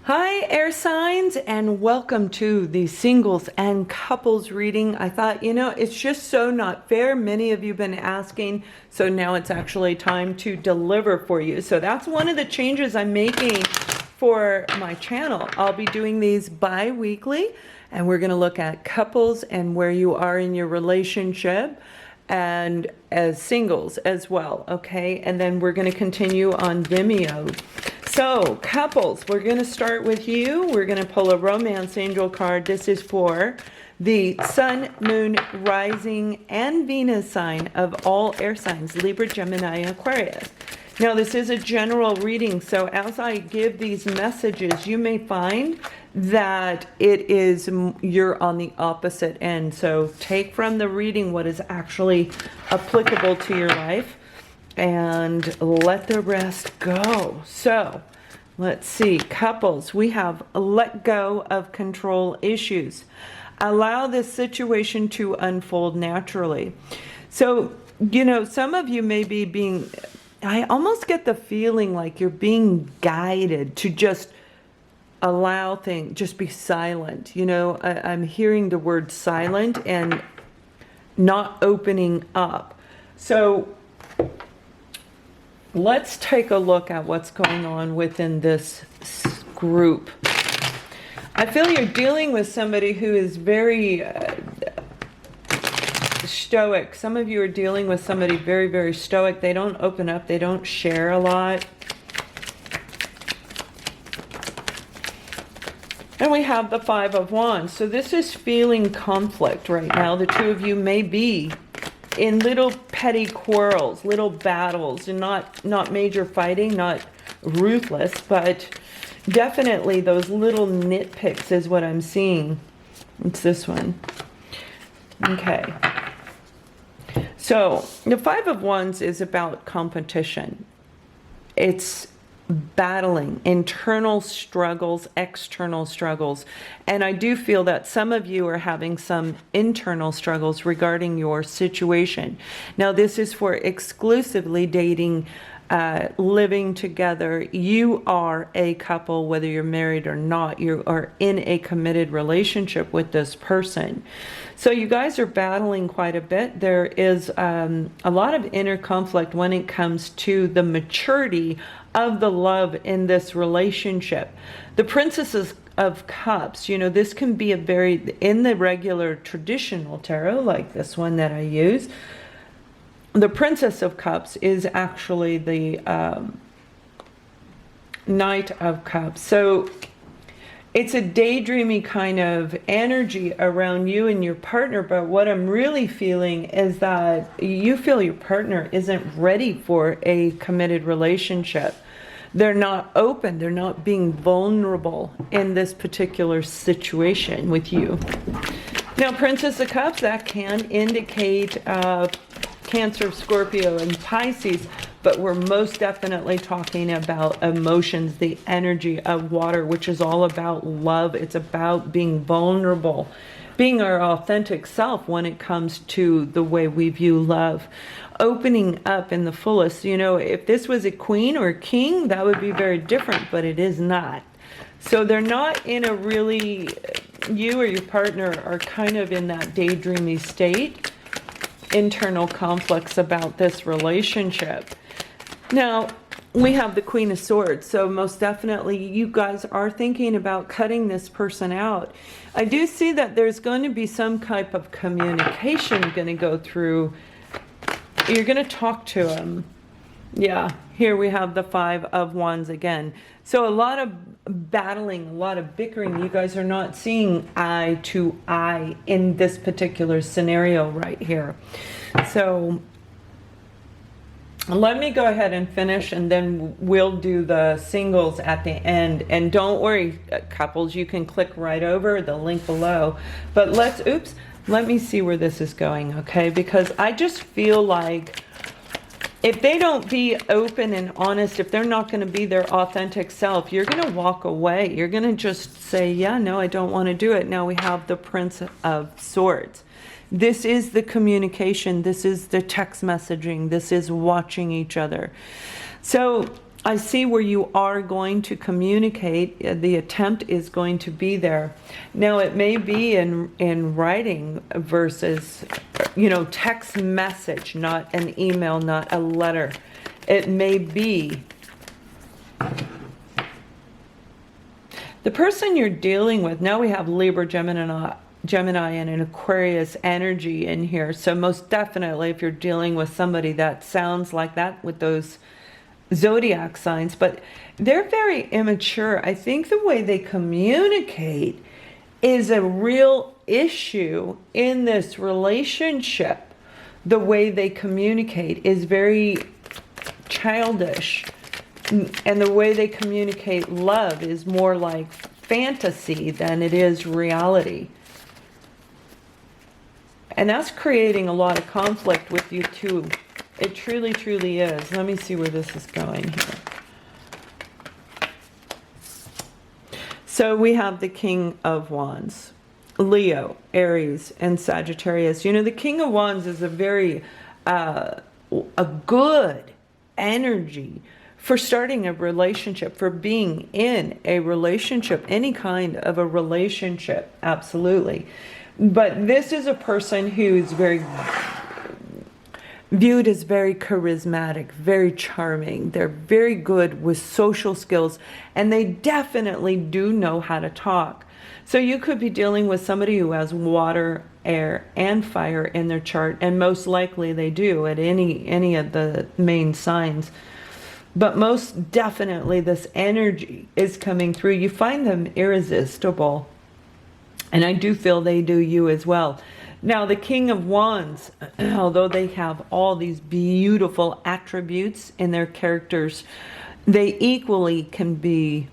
Hi, air signs, and welcome to the singles and couples reading. I thought, it's just so not fair. Many of you have been asking, so now it's actually time to deliver for you. So that's one of the changes I'm making for my channel. I'll be doing these bi-weekly, and we're going to look at couples and where you are in your relationship, and as singles as well, okay? And then we're going to continue on Vimeo. So, couples, we're going to start with you. We're going to pull a romance angel card. This is for the sun, moon, rising, and Venus sign of all air signs, Libra, Gemini, Aquarius. Now, this is a general reading, so as I give these messages, you may find that you're on the opposite end. So take from the reading what is actually applicable to your life and let the rest go. So let's see, couples, we have let go of control issues. Allow this situation to unfold naturally. So, some of you may be I almost get the feeling like you're being guided to just allow things, just be silent. I'm hearing the word silent and not opening up. So let's take a look at what's going on within this group. I feel you're dealing with somebody who is very stoic. Some of you are dealing with somebody very, very stoic. They don't open up. They don't share a lot. And we have the Five of Wands. So this is feeling conflict right now. The two of you may be in little petty quarrels, little battles, and not major fighting, not ruthless, but definitely those little nitpicks is what I'm seeing. It's this one. Okay. So the Five of Wands is about competition. It's battling internal struggles, external struggles. And I do feel that some of you are having some internal struggles regarding your situation. Now, this is for exclusively dating, living together. You are a couple, whether you're married or not. You are in a committed relationship with this person. So you guys are battling quite a bit. There is a lot of inner conflict when it comes to the maturity of the love in this relationship. The Princesses of Cups, this can be in the regular traditional tarot, like this one that I use, the Princess of Cups is actually the Knight of Cups. So it's a daydreamy kind of energy around you and your partner, but what I'm really feeling is that you feel your partner isn't ready for a committed relationship. They're not open, they're not being vulnerable in this particular situation with you. Now, Princess of Cups, that can indicate Cancer, Scorpio, and Pisces, but we're most definitely talking about emotions, the energy of water, which is all about love. It's about being vulnerable, being our authentic self when it comes to the way we view love. Opening up in the fullest. If this was a queen or a king, that would be very different, but it is not. So they're not in a really, you or your partner are kind of in that daydreamy state. Internal conflicts about this relationship. Now, we have the Queen of Swords, so most definitely you guys are thinking about cutting this person out. I do see that there's going to be some type of communication going to go through. You're going to talk to him. Yeah, here we have the Five of Wands again. So a lot of battling, a lot of bickering. You guys are not seeing eye to eye in this particular scenario right here. So let me go ahead and finish, and then we'll do the singles at the end. And don't worry, couples, you can click right over the link below. But let me see where this is going, okay? Because I just feel like if they don't be open and honest, if they're not going to be their authentic self, you're going to walk away. You're going to just say, yeah, no, I don't want to do it. Now we have the Prince of Swords. This is the communication. This is the text messaging. This is watching each other. So I see where you are going to communicate. The attempt is going to be there. Now, it may be in writing versus, text message, not an email, not a letter. It may be the person you're dealing with. Now we have Libra, Gemini and an Aquarius energy in here. So most definitely if you're dealing with somebody that sounds like that with those zodiac signs, but they're very immature. I think the way they communicate is a real issue in this relationship. The way they communicate is very childish, and the way they communicate love is more like fantasy than it is reality. And that's creating a lot of conflict with you too. It truly, truly is. Let me see where this is going here. So we have the King of Wands, Leo, Aries, and Sagittarius. The King of Wands is a very a good energy for starting a relationship, for being in a relationship, any kind of a relationship, absolutely. But this is a person who's viewed as very charismatic, very charming. They're very good with social skills, and they definitely do know how to talk. So you could be dealing with somebody who has water, air, and fire in their chart, and most likely they do at any of the main signs. But most definitely this energy is coming through. You find them irresistible, and I do feel they do you as well. Now, the King of Wands, although they have all these beautiful attributes in their characters, they equally can be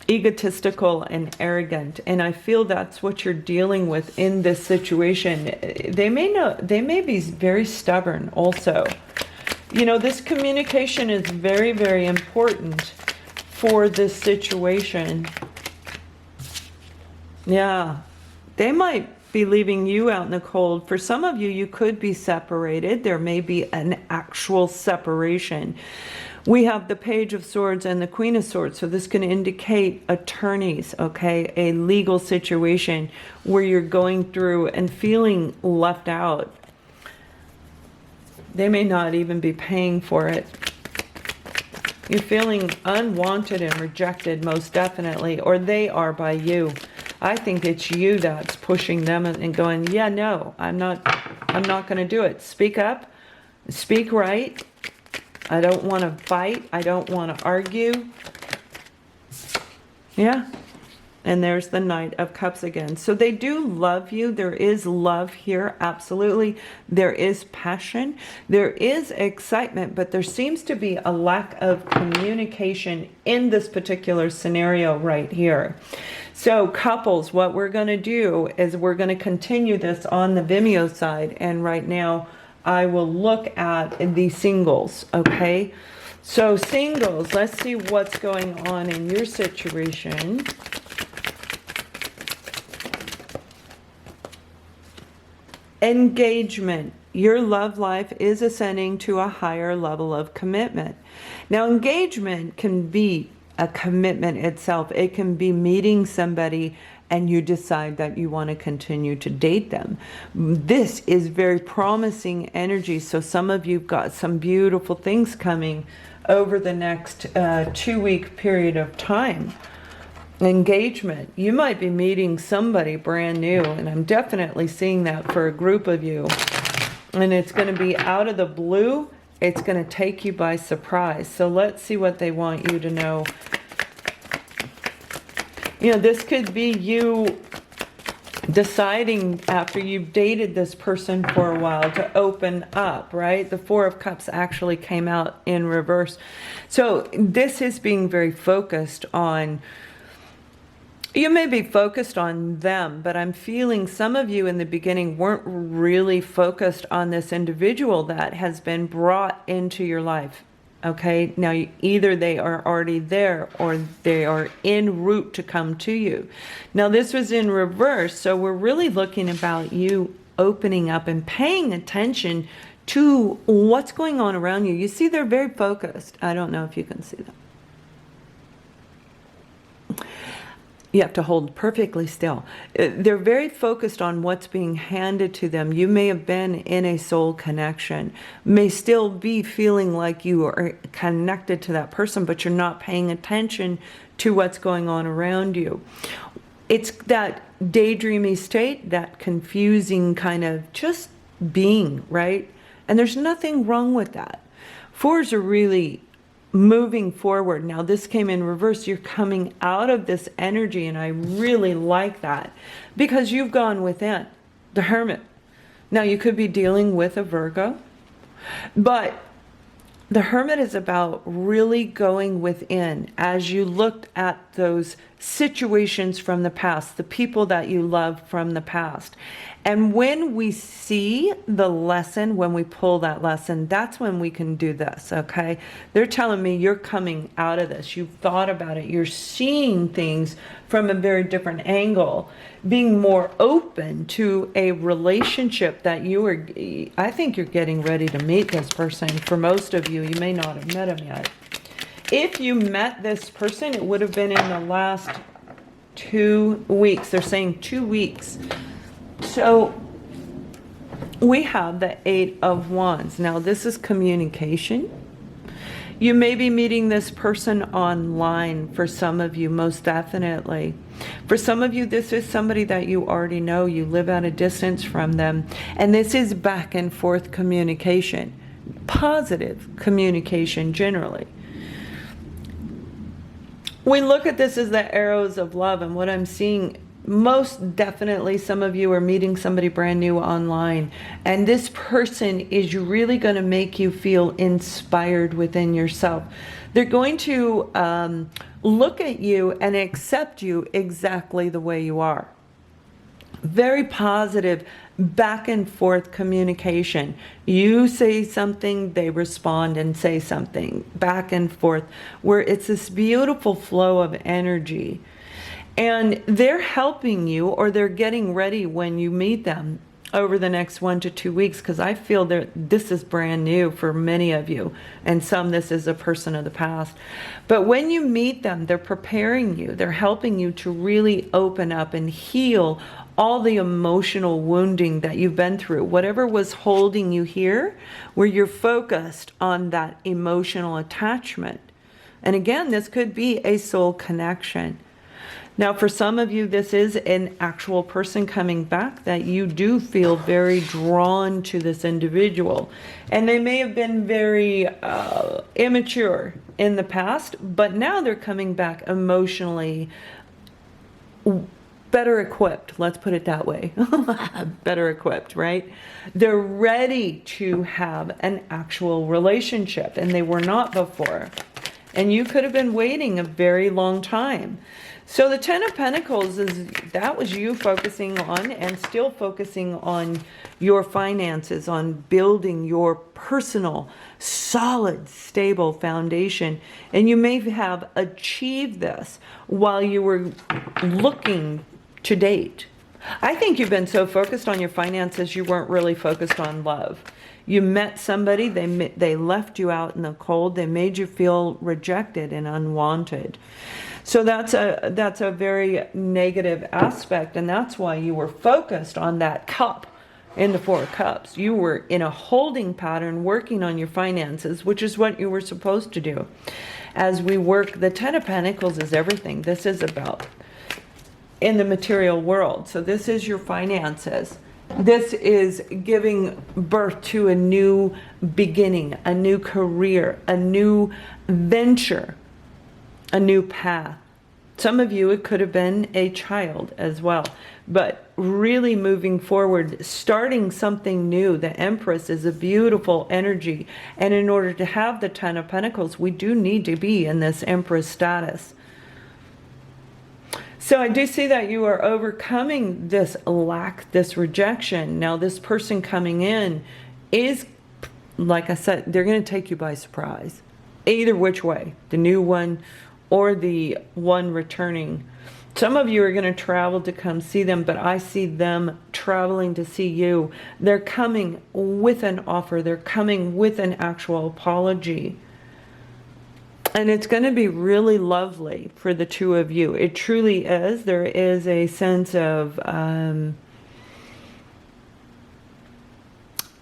egotistical and arrogant. And I feel that's what you're dealing with in this situation. They may be very stubborn also. This communication is very, very important for this situation. Yeah, they might be leaving you out in the cold. For some of you, you could be separated. There may be an actual separation. We have the Page of Swords and the Queen of Swords. So this can indicate attorneys, okay? A legal situation where you're going through and feeling left out. They may not even be paying for it. You're feeling unwanted and rejected, most definitely, or they are by you. I think it's you that's pushing them and going, yeah, no, I'm not going to do it. Speak up, speak right. I don't want to fight. I don't want to argue. Yeah. And there's the Knight of Cups again. So they do love you. There is love here. Absolutely. There is passion. There is excitement, but there seems to be a lack of communication in this particular scenario right here. So couples, what we're going to do is we're going to continue this on the Vimeo side. And right now I will look at the singles. Okay. So singles, let's see what's going on in your situation. Engagement. Your love life is ascending to a higher level of commitment. Now, engagement can be a commitment itself. It can be meeting somebody and you decide that you want to continue to date them. This is very promising energy. So some of you've got some beautiful things coming over the next 2-week period of time. Engagement. You might be meeting somebody brand new, and I'm definitely seeing that for a group of you. And it's going to be out of the blue. It's going to take you by surprise. So let's see what they want you to know. This could be you deciding after you've dated this person for a while to open up, right? The Four of Cups actually came out in reverse. So this is being very focused on. You may be focused on them, but I'm feeling some of you in the beginning weren't really focused on this individual that has been brought into your life. Okay, now either they are already there or they are en route to come to you. Now this was in reverse, so we're really looking about you opening up and paying attention to what's going on around you. You see, they're very focused. I don't know if you can see that. You have to hold perfectly still. They're very focused on what's being handed to them. You may have been in a soul connection, may still be feeling like you are connected to that person, but you're not paying attention to what's going on around you. It's that daydreamy state, that confusing kind of just being, right? And there's nothing wrong with that. Fours are really moving forward. Now this came in reverse. You're coming out of this energy, and I really like that because you've gone within. The Hermit. Now you could be dealing with a Virgo, but the Hermit is about really going within as you looked at those situations from the past, the people that you love from the past. And when we see the lesson, when we pull that lesson, that's when we can do this, okay? They're telling me you're coming out of this. You've thought about it. You're seeing things from a very different angle, being more open to a relationship that you are, I think you're getting ready to meet this person. For most of you, you may not have met him yet. If you met this person, it would have been in the last 2 weeks. They're saying 2 weeks. So we have the Eight of Wands. Now this is communication. You may be meeting this person online for some of you, most definitely. For some of you, this is somebody that you already know. You live at a distance from them. And this is back and forth communication. Positive communication generally. We look at this as the arrows of love, and what I'm seeing, most definitely some of you are meeting somebody brand new online, and this person is really going to make you feel inspired within yourself. They're going to look at you and accept you exactly the way you are. Very positive back and forth communication. You say something, they respond and say something back and forth, where it's this beautiful flow of energy. And they're helping you, or they're getting ready when you meet them over the next 1 to 2 weeks, because I feel that this is brand new for many of you, and some this is a person of the past. But when you meet them, they're preparing you. They're helping you to really open up and heal all the emotional wounding that you've been through. Whatever was holding you here, where you're focused on that emotional attachment. And again, this could be a soul connection. Now, for some of you, this is an actual person coming back that you do feel very drawn to this individual. And they may have been very immature in the past, but now they're coming back emotionally better equipped. Let's put it that way. Better equipped, right? They're ready to have an actual relationship, and they were not before. And you could have been waiting a very long time. So the Ten of Pentacles that was you focusing on and still focusing on your finances, on building your personal, solid, stable foundation. And you may have achieved this while you were looking to date. I think you've been so focused on your finances, you weren't really focused on love. You met somebody, they left you out in the cold, they made you feel rejected and unwanted. So that's a very negative aspect, and that's why you were focused on that cup in the Four of Cups. You were in a holding pattern working on your finances, which is what you were supposed to do. As we work, the Ten of Pentacles is everything. This is about in the material world. So this is your finances. This is giving birth to a new beginning, a new career, a new venture, a new path. Some of you, it could have been a child as well. But really moving forward, starting something new. The Empress is a beautiful energy. And in order to have the Ten of Pentacles, we do need to be in this Empress status. So I do see that you are overcoming this lack, this rejection. Now this person coming in is, like I said, they're going to take you by surprise. Either which way, the new one or the one returning. Some of you are going to travel to come see them, but I see them traveling to see you. They're coming with an offer. They're coming with an actual apology. And it's going to be really lovely for the two of you. It truly is. There is a sense of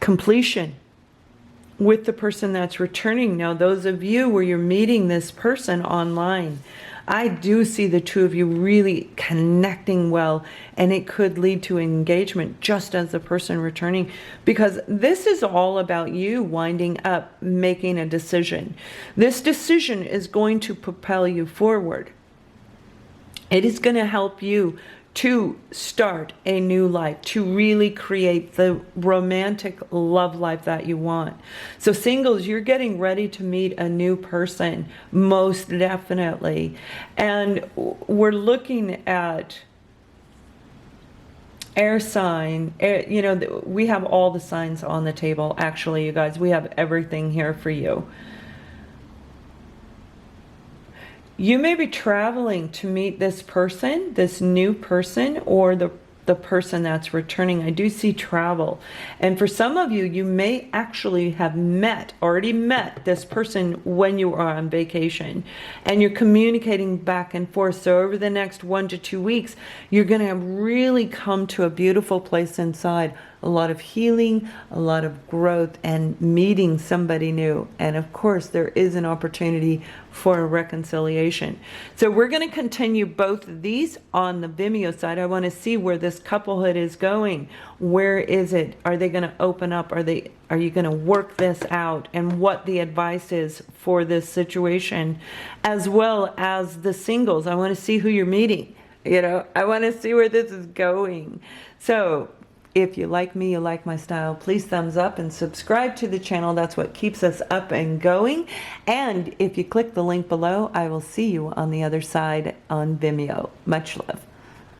completion with the person that's returning. Now, those of you where you're meeting this person online, I do see the two of you really connecting well, and it could lead to engagement just as the person returning, because this is all about you winding up making a decision. This decision is going to propel you forward. It is going to help you to start a new life, to really create the romantic love life that you want. So singles, you're getting ready to meet a new person, most definitely. And we're looking at air sign, you know, we have all the signs on the table. Actually, you guys, we have everything here for you. You may be traveling to meet this person, this new person, or the person that's returning. I do see travel. And for some of you, you may actually have already met this person when you are on vacation. And you're communicating back and forth. So over the next 1 to 2 weeks, you're going to really come to a beautiful place inside. A lot of healing, a lot of growth, and meeting somebody new. And of course, there is an opportunity for a reconciliation. So we're going to continue both of these on the Vimeo side. I want to see where this couplehood is going. Where is it? Are they going to open up? Are you going to work this out? And what the advice is for this situation, as well as the singles. I want to see who you're meeting. You know, I want to see where this is going. So if you like me, you like my style, please thumbs up and subscribe to the channel. That's what keeps us up and going. And if you click the link below, I will see you on the other side on Vimeo. Much love.